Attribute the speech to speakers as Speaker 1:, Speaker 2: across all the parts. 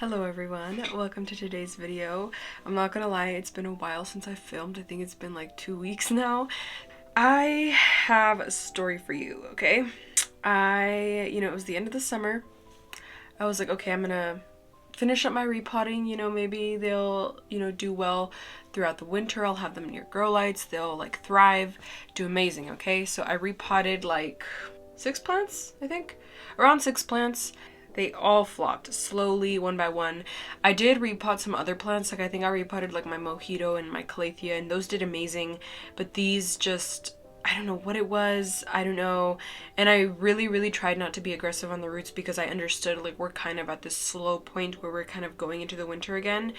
Speaker 1: Hello everyone, welcome to today's video. I'm not gonna lie, it's been a while since I filmed. I think it's been like 2 weeks now. I have a story for you, okay? It was the end of the summer. I was like, okay, I'm gonna finish up my repotting, maybe they'll, do well throughout the winter. I'll have them near grow lights, they'll like thrive, do amazing, okay? So I repotted like 6 plants, I think, around 6 plants. They all flopped slowly, one by one. I did repot some other plants, like I think I repotted like my mojito and my calathea, and those did amazing, but these just, I don't know what it was, I don't know. And I really tried not to be aggressive on the roots because I understood like we're kind of at this slow point where we're kind of going into the winter again,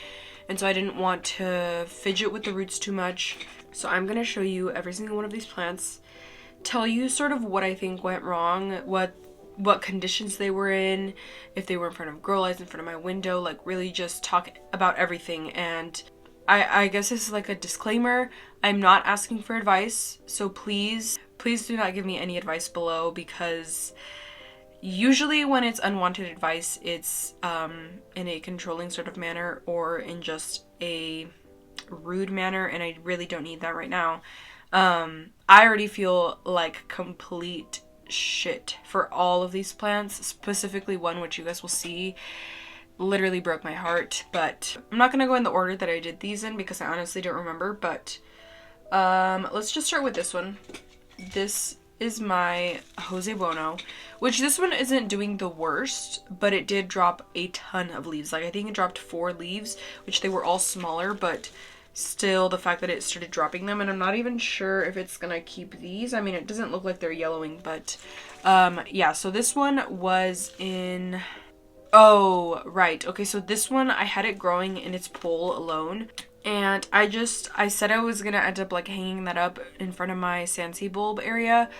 Speaker 1: and so I didn't want to fidget with the roots too much. So I'm gonna show you every single one of these plants, tell you sort of what I think went wrong, what conditions they were in, if they were in front of grow lights, in front of my window, like really just talk about everything. And I guess this is like a disclaimer. I'm not asking for advice, so please do not give me any advice below, because usually when it's unwanted advice, it's in a controlling sort of manner or in just a rude manner, and I really don't need that right now. I already feel like complete shit for all of these plants, specifically one which you guys will see literally broke my heart, but I'm not gonna go in the order that I did these in because I honestly don't remember. But let's just start with this one. This is my Jose Bono, which this one isn't doing the worst, but it did drop a ton of leaves. Like I think it dropped 4 leaves, which they were all smaller, but still the fact that it started dropping them, and I'm not even sure if it's gonna keep these. I mean, it doesn't look like they're yellowing, but yeah, so this one was in, oh right, okay, so this one I had it growing in its pole alone, and I said I was gonna end up like hanging that up in front of my Sansi bulb area.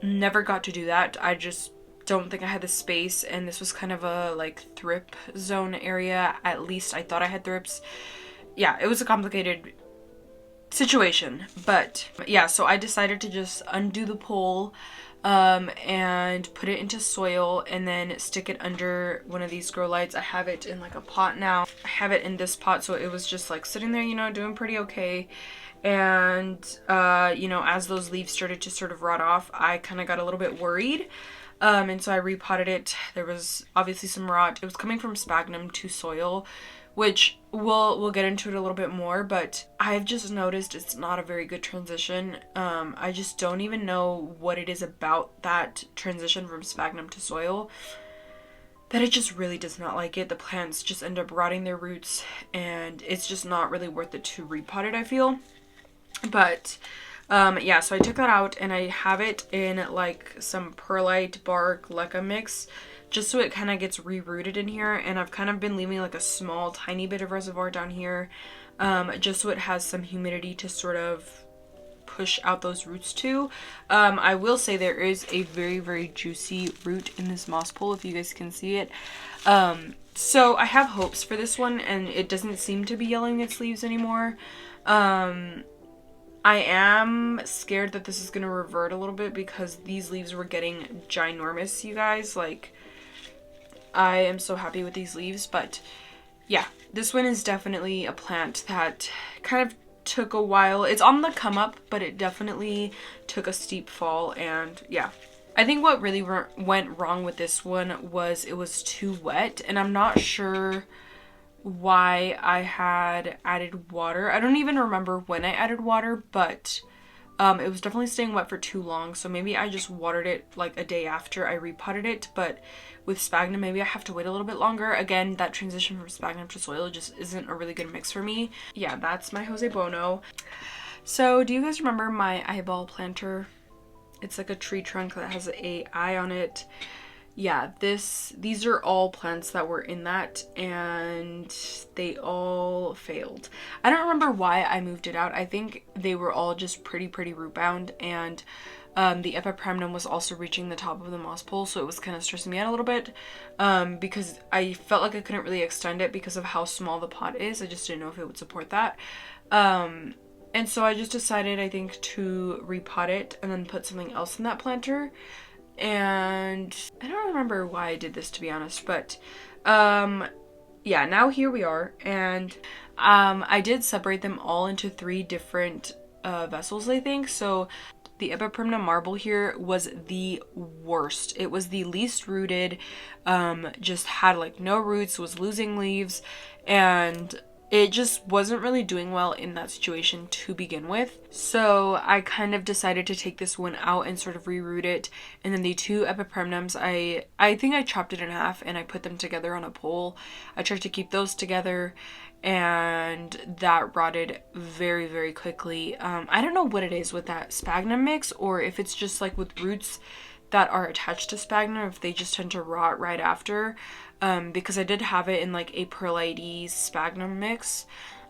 Speaker 1: Never got to do that. I just don't think I had the space, and this was kind of a like thrip zone area. At least I thought I had thrips. Yeah, it was a complicated situation, but yeah, so I decided to just undo the pole and put it into soil and then stick it under one of these grow lights. I have it in like a pot now. I have it in this pot, so it was just like sitting there, doing pretty okay. And as those leaves started to sort of rot off, I kind of got a little bit worried. And so I repotted it. There was obviously some rot. It was coming from sphagnum to soil, which we'll get into it a little bit more, but I've just noticed it's not a very good transition. I just don't even know what it is about that transition from sphagnum to soil that it just really does not like it. The plants just end up rotting their roots, and it's just not really worth it to repot it, I feel. But yeah, so I took that out and I have it in like some perlite bark leca mix, just so it kind of gets rerooted in here. And I've kind of been leaving like a small tiny bit of reservoir down here, just so it has some humidity to sort of push out those roots to. I will say there is a very juicy root in this moss pole, if you guys can see it. So I have hopes for this one, and it doesn't seem to be yellowing its leaves anymore. I am scared that this is going to revert a little bit because these leaves were getting ginormous, you guys. Like, I am so happy with these leaves, but yeah, this one is definitely a plant that kind of took a while. It's on the come up, but it definitely took a steep fall, and yeah. I think what really went wrong with this one was it was too wet, and I'm not sure why I had added water. I don't even remember when I added water, but it was definitely staying wet for too long, so maybe I just watered it like a day after I repotted it. But with sphagnum, maybe I have to wait a little bit longer. Again, that transition from sphagnum to soil just isn't a really good mix for me. Yeah, that's my Jose Bono. So do you guys remember my eyeball planter? It's like a tree trunk that has an eye on it. Yeah, these are all plants that were in that, and they all failed. I don't remember why I moved it out. I think they were all just pretty root bound, and the Epipremnum was also reaching the top of the moss pole, so it was kind of stressing me out a little bit, because I felt like I couldn't really extend it because of how small the pot is. I just didn't know if it would support that. And so I just decided, I think, to repot it and then put something else in that planter. And I don't remember why I did this, to be honest, but yeah, now here we are, and I did separate them all into 3 different vessels, I think. So the Epipremnum marble here was the worst. It was the least rooted, just had like no roots, was losing leaves, and it just wasn't really doing well in that situation to begin with. So I kind of decided to take this one out and sort of reroot it. And then the 2 Epipremnums, I think I chopped it in half and I put them together on a pole. I tried to keep those together, and that rotted very, very quickly. I don't know what it is with that sphagnum mix, or if it's just like with roots that are attached to sphagnum, if they just tend to rot right after. Because I did have it in like a perlite sphagnum mix.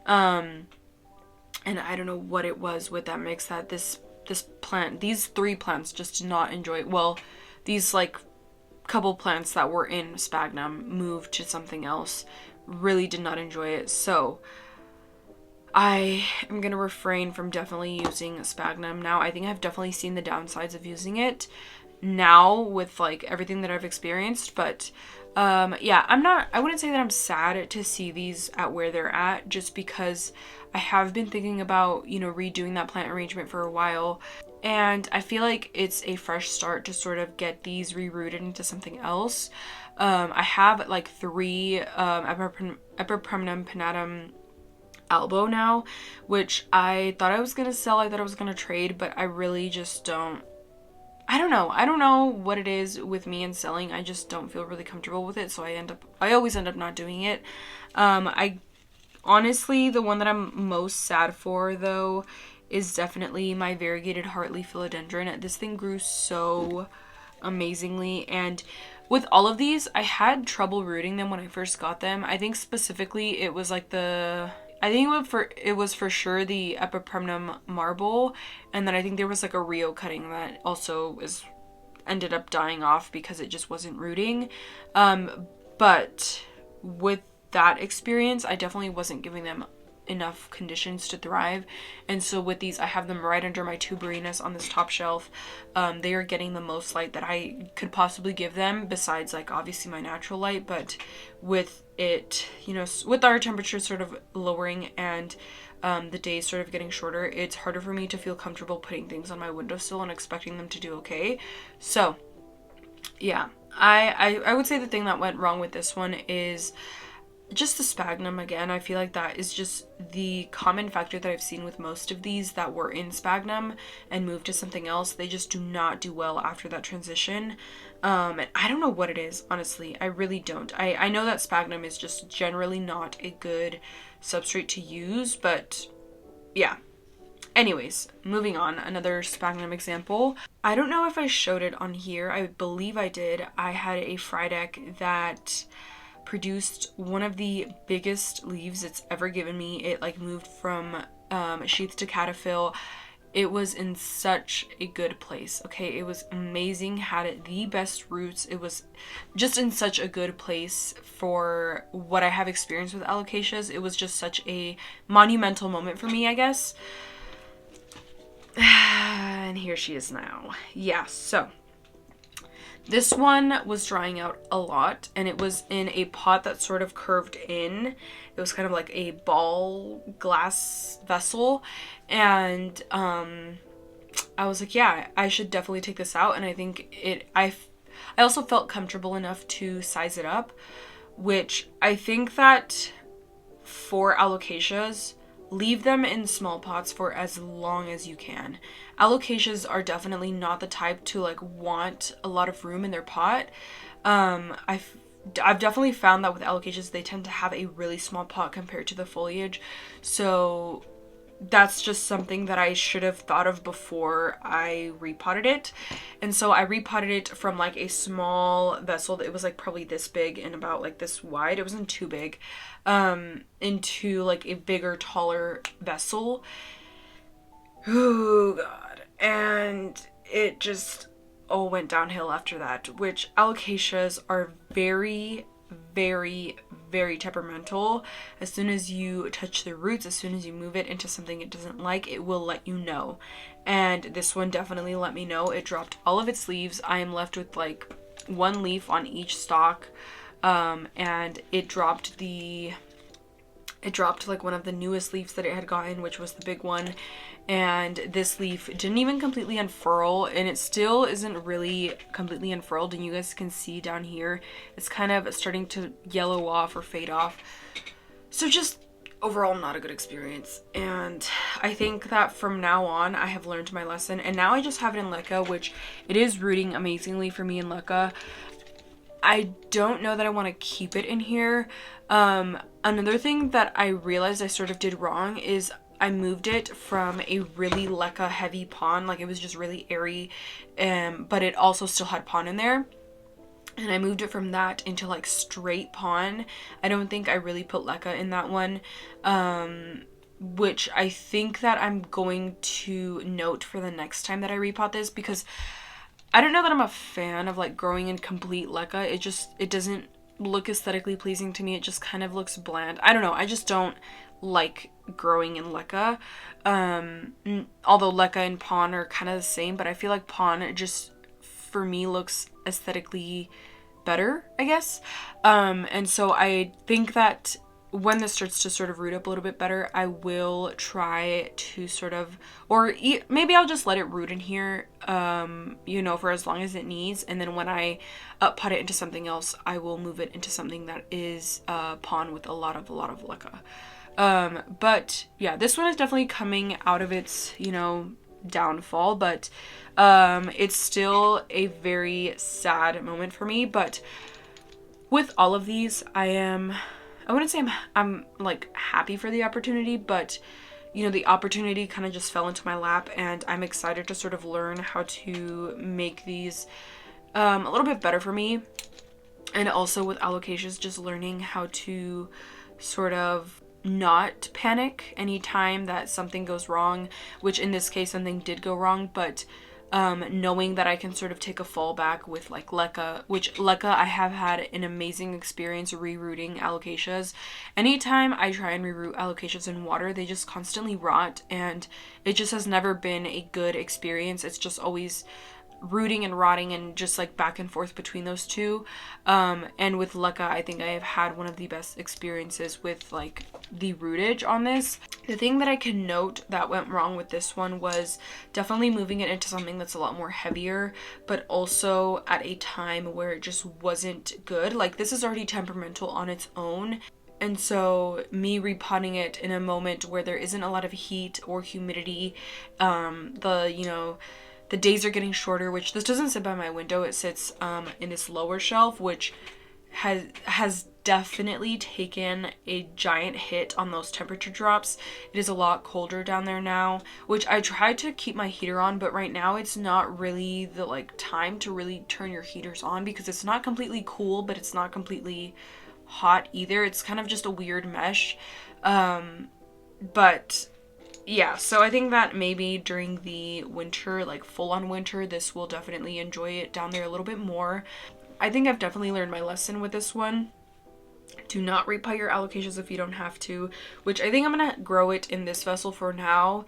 Speaker 1: And I don't know what it was with that mix that this plant, these 3 plants just did not enjoy it. Well, these like couple plants that were in sphagnum moved to something else, really did not enjoy it. So I am gonna refrain from definitely using sphagnum now. I think I've definitely seen the downsides of using it now with like everything that I've experienced, but yeah, I wouldn't say that I'm sad to see these at where they're at, just because I have been thinking about, you know, redoing that plant arrangement for a while, and I feel like it's a fresh start to sort of get these rerouted into something else. I have like 3 Epipremnum pinnatum albo now, which I thought I was gonna sell, I thought I was gonna trade, but I really just don't. I don't know. I don't know what it is with me and selling. I just don't feel really comfortable with it, so I always end up not doing it. I honestly, the one that I'm most sad for though is definitely my variegated heartleaf philodendron. This thing grew so amazingly, and with all of these, I had trouble rooting them when I first got them. I think specifically it was like it was for sure the Epipremnum marble, and then I think there was like a Rio cutting that also ended up dying off because it just wasn't rooting. But with that experience, I definitely wasn't giving them enough conditions to thrive, and so with these, I have them right under my tuberinus on this top shelf. They are getting the most light that I could possibly give them, besides like obviously my natural light, but with it, you know, with our temperature sort of lowering and the days sort of getting shorter, it's harder for me to feel comfortable putting things on my windowsill and expecting them to do okay. So yeah, I would say the thing that went wrong with this one is just the sphagnum again. I feel like that is just the common factor that I've seen with most of these that were in sphagnum and moved to something else. They just do not do well after that transition. And I don't know what it is, honestly. I really don't. I know that sphagnum is just generally not a good substrate to use, but yeah. Anyways, moving on, another sphagnum example. I don't know if I showed it on here. I believe I did. I had a Frydek that produced one of the biggest leaves it's ever given me. It like moved from sheath to caterpillar. It was in such a good place, okay? It was amazing, had the best roots. It was just in such a good place for what I have experienced with alocasias. It was just such a monumental moment for me, I guess. And here she is now. Yeah, so this one was drying out a lot, and it was in a pot that sort of curved in. It was kind of like a ball glass vessel, and I was like, yeah, I should definitely take this out. And I think I also felt comfortable enough to size it up, which I think that for alocasias, leave them in small pots for as long as you can. Alocasias are definitely not the type to like want a lot of room in their pot. I've definitely found that with alocasias, they tend to have a really small pot compared to the foliage. So that's just something that I should have thought of before I repotted it. And so I repotted it from like a small vessel that it was like probably this big and about like this wide. It wasn't too big. Into like a bigger, taller vessel. Oh god. And it just all went downhill after that, which alocasias are very, very, very temperamental. As soon as you touch the roots, as soon as you move it into something it doesn't like, it will let you know. And this one definitely let me know. It dropped all of its leaves. I am left with like one leaf on each stalk. and it dropped like one of the newest leaves that it had gotten, which was the big one. And this leaf didn't even completely unfurl, and it still isn't really completely unfurled. And you guys can see down here, it's kind of starting to yellow off or fade off. So just overall not a good experience. And I think that from now on, I have learned my lesson. And now I just have it in Leca, which it is rooting amazingly for me in Leca. I don't know that I want to keep it in here. Another thing that I realized I sort of did wrong is I moved it from a really Leca heavy pond, like it was just really airy, but it also still had pond in there. And I moved it from that into like straight pond. I don't think I really put Leca in that one, which I think that I'm going to note for the next time that I repot this, because I don't know that I'm a fan of like growing in complete Leca. It doesn't look aesthetically pleasing to me. It just kind of looks bland. I don't know. I just don't like growing in Leca. Although Leca and pond are kind of the same, but I feel like pond just for me looks aesthetically better, I guess. And so I think that when this starts to sort of root up a little bit better, I will try to sort of, or maybe I'll just let it root in here, you know, for as long as it needs. And then when I pot it into something else, I will move it into something that is pond with a lot of Leca. But yeah, this one is definitely coming out of its, you know, downfall, but it's still a very sad moment for me. But with all of these, I wouldn't say I'm like happy for the opportunity, but you know, the opportunity kind of just fell into my lap, and I'm excited to sort of learn how to make these a little bit better for me. And also with Alocasias, just learning how to sort of not panic anytime that something goes wrong, which in this case something did go wrong, but knowing that I can sort of take a fallback with like Leca, which Leca I have had an amazing experience rerooting Alocasias. Anytime I try and reroot Alocasias in water, they just constantly rot, and it just has never been a good experience. It's just always rooting and rotting and just like back and forth between those two. And with Leca, I think I have had one of the best experiences with like the rootage on this. The thing that I can note that went wrong with this one was definitely moving it into something that's a lot more heavier, but also at a time where it just wasn't good. Like this is already temperamental on its own. And so me repotting it in a moment where there isn't a lot of heat or humidity, the days are getting shorter, which this doesn't sit by my window. It sits in this lower shelf, which has definitely taken a giant hit on those temperature drops. It is a lot colder down there now, which I tried to keep my heater on, but right now it's not really the like time to really turn your heaters on, because it's not completely cool, but it's not completely hot either. It's kind of just a weird mesh. But yeah, so I think that maybe during the winter, like full-on winter, this will definitely enjoy it down there a little bit more. I think I've definitely learned my lesson with this one. Do not repot your Alocasias if you don't have to, which I think I'm gonna grow it in this vessel for now,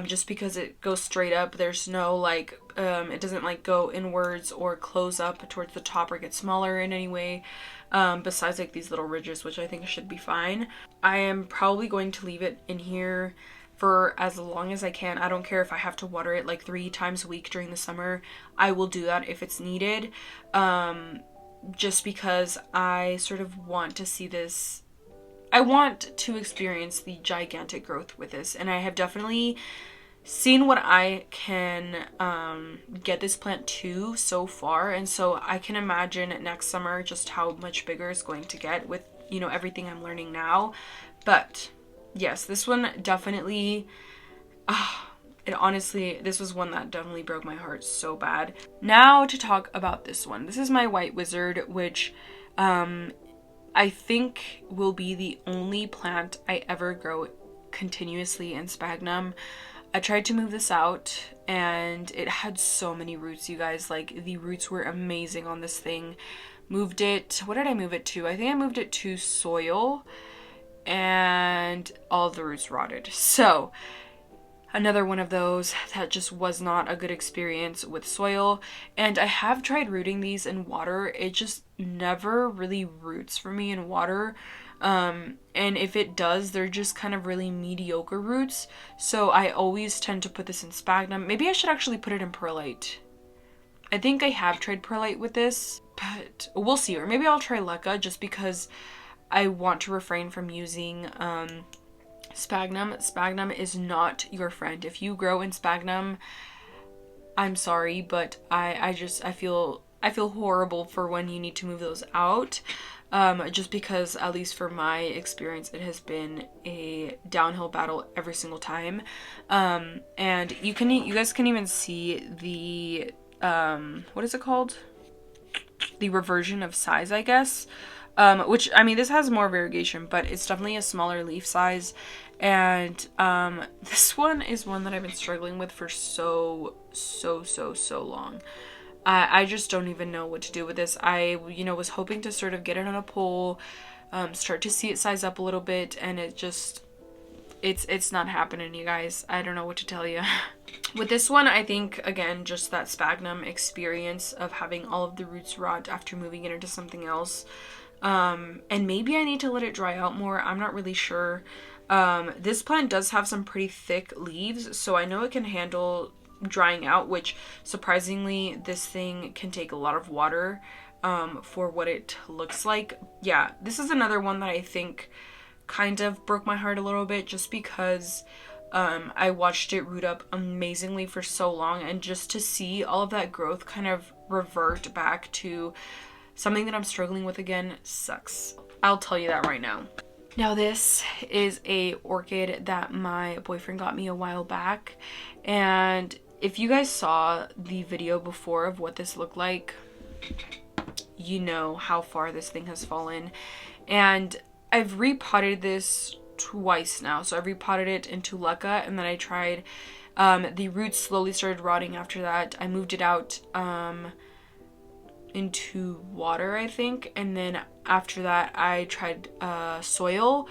Speaker 1: just because it goes straight up. There's no like, it doesn't like go inwards or close up towards the top or get smaller in any way, besides like these little ridges, which I think should be fine. I am probably going to leave it in here for as long as I can. I don't care if I have to water it like 3 times a week during the summer. I will do that if it's needed. Just because I sort of want to see this. I want to experience the gigantic growth with this, and I have definitely seen what I can get this plant to so far, and so I can imagine next summer just how much bigger it's going to get with, you know, everything I'm learning now. But yes, this one definitely, this was one that definitely broke my heart so bad. Now to talk about this one. This is my white wizard, which I think will be the only plant I ever grow continuously in sphagnum. I tried to move this out and it had so many roots, you guys. Like the roots were amazing on this thing. Moved it, what did I move it to? I think I moved it to soil, and all the roots rotted. So Another one of those that just was not a good experience with soil. And I have tried rooting these in water. It just never really roots for me in water. And if it does, they're just kind of really mediocre roots. So I always tend to put this in sphagnum. Maybe I should actually put it in perlite. I think I have tried perlite with this, but we'll see. Or maybe I'll try leca just because I want to refrain from using sphagnum. Sphagnum is not your friend. If you grow in sphagnum, I'm sorry, but I feel horrible for when you need to move those out. Just because, at least for my experience, it has been a downhill battle every single time. And you guys can even see the what is it called? The reversion of size, I guess. Which, I mean, this has more variegation, but it's definitely a smaller leaf size. And this one is one that I've been struggling with for so long. I just don't even know what to do with this. I, was hoping to sort of get it on a pole, start to see it size up a little bit, and it just, it's not happening, you guys. I don't know what to tell you. With this one, I think, again, just that sphagnum experience of having all of the roots rot after moving it into something else. And maybe I need to let it dry out more. I'm not really sure. This plant does have some pretty thick leaves, so I know it can handle drying out, which surprisingly this thing can take a lot of water for what it looks like. Yeah, this is another one that I think kind of broke my heart a little bit, just because I watched it root up amazingly for so long, and just to see all of that growth kind of revert back to something that I'm struggling with again sucks. I'll tell you that right now. Now this is a orchid that my boyfriend got me a while back, and if you guys saw the video before of what this looked like, you know how far this thing has fallen. And I've repotted this twice now. So I've repotted it into leca, and then I tried, the roots slowly started rotting after that. I moved it out into water, I think, and then after that I tried soil.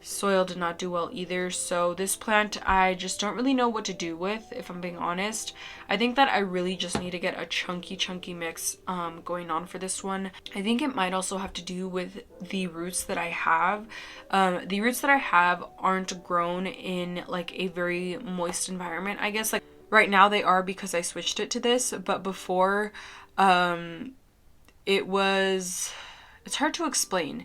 Speaker 1: Soil did not do well either. So this plant I just don't really know what to do with, if I'm being honest. I think that I really just need to get a chunky mix going on for this one. I think it might also have to do with the roots that I have. The roots that I have aren't grown in like a very moist environment, I guess. Like right now they are because I switched it to this, but before it's hard to explain.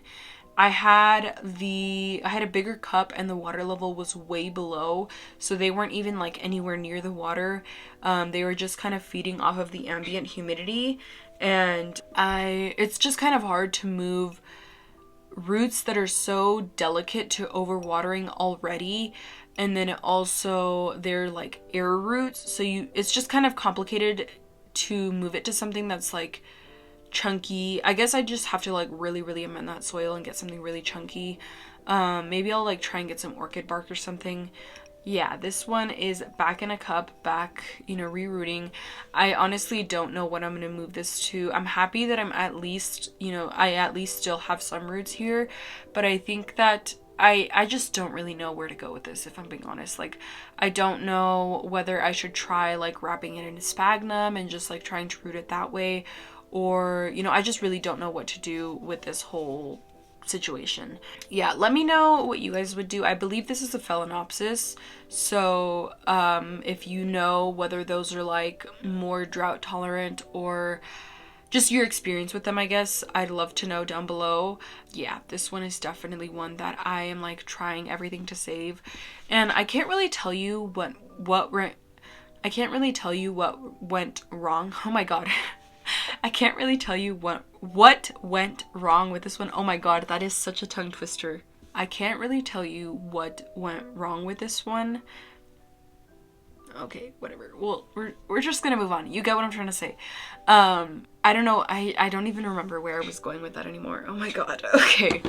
Speaker 1: I had a bigger cup and the water level was way below, so they weren't even like anywhere near the water. They were just kind of feeding off of the ambient humidity, and it's just kind of hard to move roots that are so delicate to overwatering already, and then also they're like air roots, so it's just kind of complicated to move it to something that's like chunky. I guess I just have to like really amend that soil and get something really chunky. Maybe I'll like try and get some orchid bark or something. Yeah, this one is back in a cup, back, rerooting. I honestly don't know what I'm gonna move this to. I'm happy that I'm at least, I at least still have some roots here, but I think that I just don't really know where to go with this, if I'm being honest. Like, I don't know whether I should try like wrapping it in sphagnum and just like trying to root it that way, or, I just really don't know what to do with this whole situation. Yeah, let me know what you guys would do. I believe this is a phalaenopsis, so if you know whether those are like more drought tolerant or just your experience with them, I guess, I'd love to know down below. Yeah, this one is definitely one that I am like trying everything to save, and I can't really tell you what went wrong. Oh my god. I can't really tell you what went wrong with this one. Oh my god, that is such a tongue twister. I can't really tell you what went wrong with this one. Okay, whatever. Well, we're just gonna move on. You get what I'm trying to say. I don't know. I don't even remember where I was going with that anymore. Oh my god. Okay,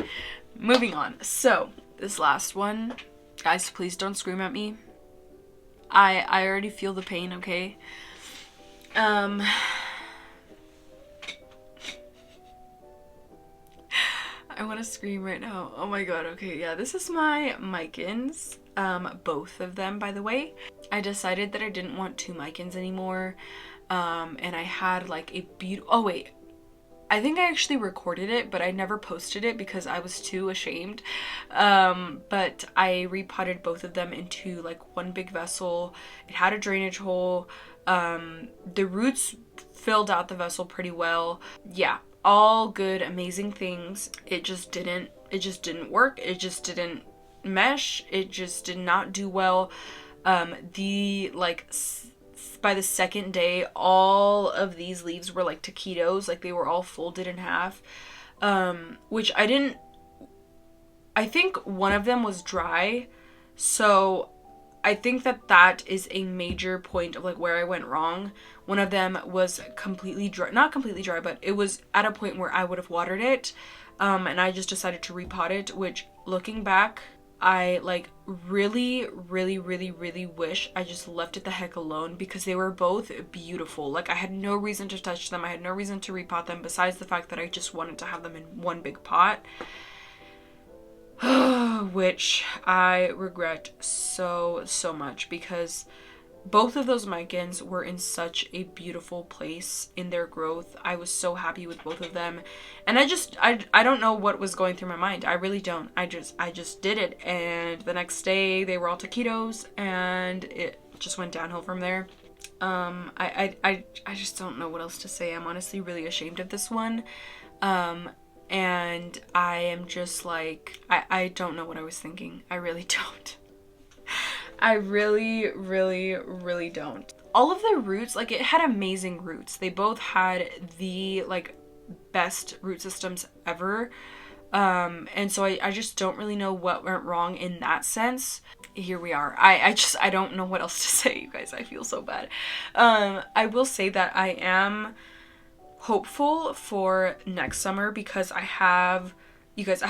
Speaker 1: moving on. So this last one, guys, please don't scream at me. I already feel the pain. Okay. I want to scream right now. Oh my god. Okay, yeah, this is my Micans. Both of them, by the way. I decided that I didn't want 2 Micans anymore. And I had like a beautiful, oh wait, I think I actually recorded it, but I never posted it because I was too ashamed. But I repotted both of them into like one big vessel. It had a drainage hole. The roots filled out the vessel pretty well. Yeah, all good, amazing things. It just didn't work. It just didn't mesh. It just did not do well. By the second day, all of these leaves were like taquitos, like they were all folded in half, which I think one of them was dry, so I think that is a major point of like where I went wrong. One of them was completely dry, not completely dry, but it was at a point where I would have watered it, and I just decided to repot it, which looking back, I like really wish I just left it the heck alone, because they were both beautiful. Like I had no reason to touch them. I had no reason to repot them besides the fact that I just wanted to have them in one big pot. Which I regret so much, because both of those Micans were in such a beautiful place in their growth. I was so happy with both of them. And I don't know what was going through my mind. I really don't. I just did it. And the next day they were all taquitos and it just went downhill from there. I just don't know what else to say. I'm honestly really ashamed of this one. And I am just like, I don't know what I was thinking. I really don't. I really don't. All of the roots, like it had amazing roots. They both had the like best root systems ever. And so I just don't really know what went wrong in that sense. Here we are. I don't know what else to say, you guys. I feel so bad. I will say that I am hopeful for next summer, because I have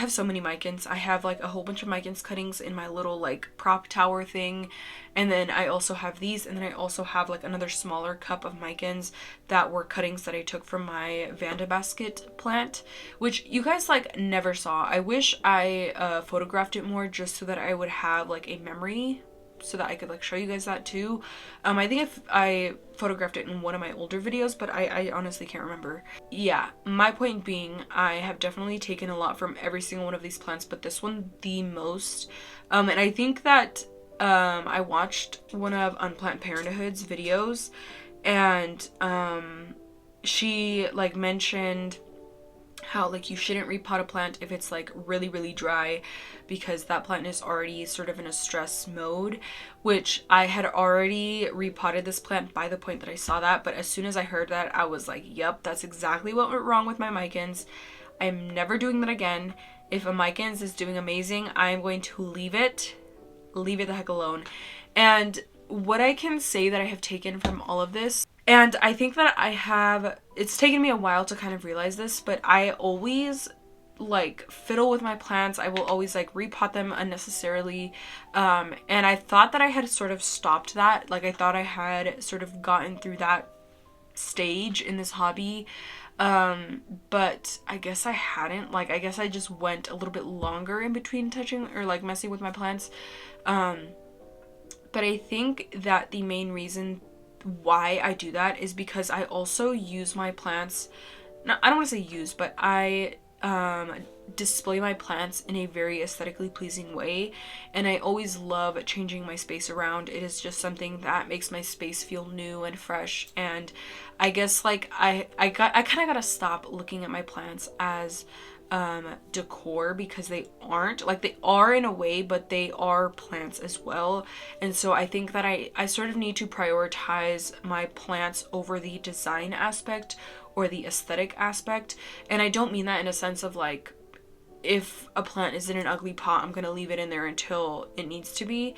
Speaker 1: so many Micans. I have like a whole bunch of Micans cuttings in my little like prop tower thing, and then I also have these, and then I also have like another smaller cup of Micans that were cuttings that I took from my Vanda basket plant, which you guys like never saw. I wish I photographed it more, just so that I would have like a memory, so that I could like show you guys that too. I think if I photographed it in one of my older videos, but I honestly can't remember. Yeah, my point being, I have definitely taken a lot from every single one of these plants, but this one the most. And I think that I watched one of Unplant Parenthood's videos, and she like mentioned how like you shouldn't repot a plant if it's like really dry, because that plant is already sort of in a stress mode, which I had already repotted this plant by the point that I saw that. But as soon as I heard that, I was like, yep, that's exactly what went wrong with my Micans. I'm never doing that again. If a Micans is doing amazing, I'm going to leave it the heck alone. And what I can say that I have taken from all of this, and I think that it's taken me a while to kind of realize this, but I always like fiddle with my plants. I will always like repot them unnecessarily. And I thought that I had sort of stopped that. Like I thought I had sort of gotten through that stage in this hobby. But I guess I hadn't. Like I guess I just went a little bit longer in between touching or like messing with my plants. But I think that the main reason why I do that is because I also use my plants, I don't want to say use, but I display my plants in a very aesthetically pleasing way, and I always love changing my space around. It is just something that makes my space feel new and fresh, and I guess like I kind of gotta stop looking at my plants as decor, because they aren't. Like they are in a way, but they are plants as well. And so I think that I sort of need to prioritize my plants over the design aspect or the aesthetic aspect. And I don't mean that in a sense of like, if a plant is in an ugly pot, I'm gonna leave it in there until it needs to be,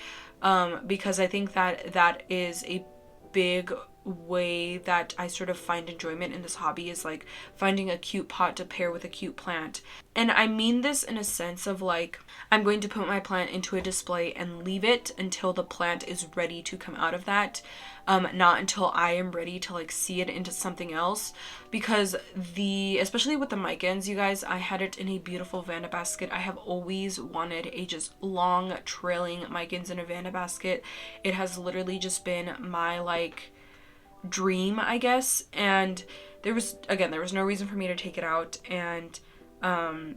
Speaker 1: because I think that that is a big way that I sort of find enjoyment in this hobby is like finding a cute pot to pair with a cute plant. And I mean this in a sense of like, I'm going to put my plant into a display and leave it until the plant is ready to come out of that. Not until I am ready to like see it into something else, because especially with the Micans, you guys, I had it in a beautiful Vanda basket. I have always wanted a just long trailing Micans in a Vanda basket. It has literally just been my like dream, I guess. And there was no reason for me to take it out, and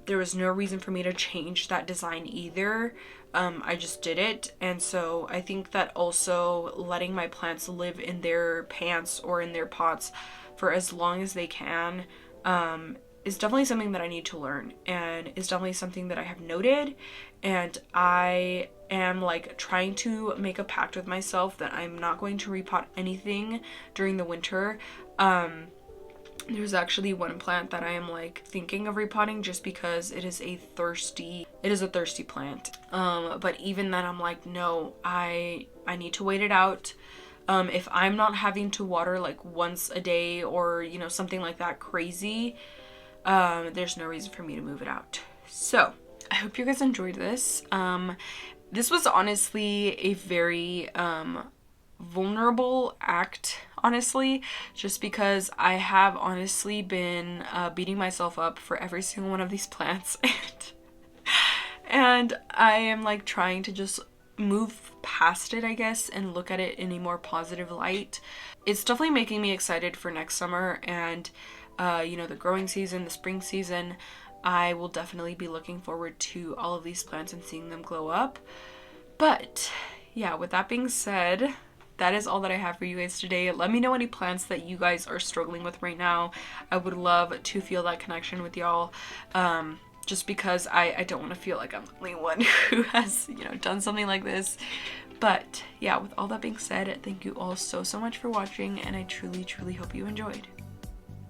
Speaker 1: there was no reason for me to change that design either. I just did it. And so I think that also letting my plants live in their pants or in their pots for as long as they can is definitely something that I need to learn, and is definitely something that I have noted. And I am like trying to make a pact with myself that I'm not going to repot anything during the winter. There's actually one plant that I am like thinking of repotting just because it is a thirsty plant. But even then I'm like, no, I need to wait it out. If I'm not having to water like once a day or, you know, something like that crazy, there's no reason for me to move it out. So I hope you guys enjoyed this. This was honestly a very vulnerable act, honestly, just because I have honestly been beating myself up for every single one of these plants, and I am like trying to just move past it, I guess, and look at it in a more positive light. It's definitely making me excited for next summer and you know, the growing season, the spring season. I will definitely be looking forward to all of these plants and seeing them glow up. But yeah, with that being said, that is all that I have for you guys today. Let me know any plants that you guys are struggling with right now. I would love to feel that connection with y'all. Just because I don't want to feel like I'm the only one who has, you know, done something like this. But yeah, with all that being said, thank you all so much for watching, and I truly hope you enjoyed.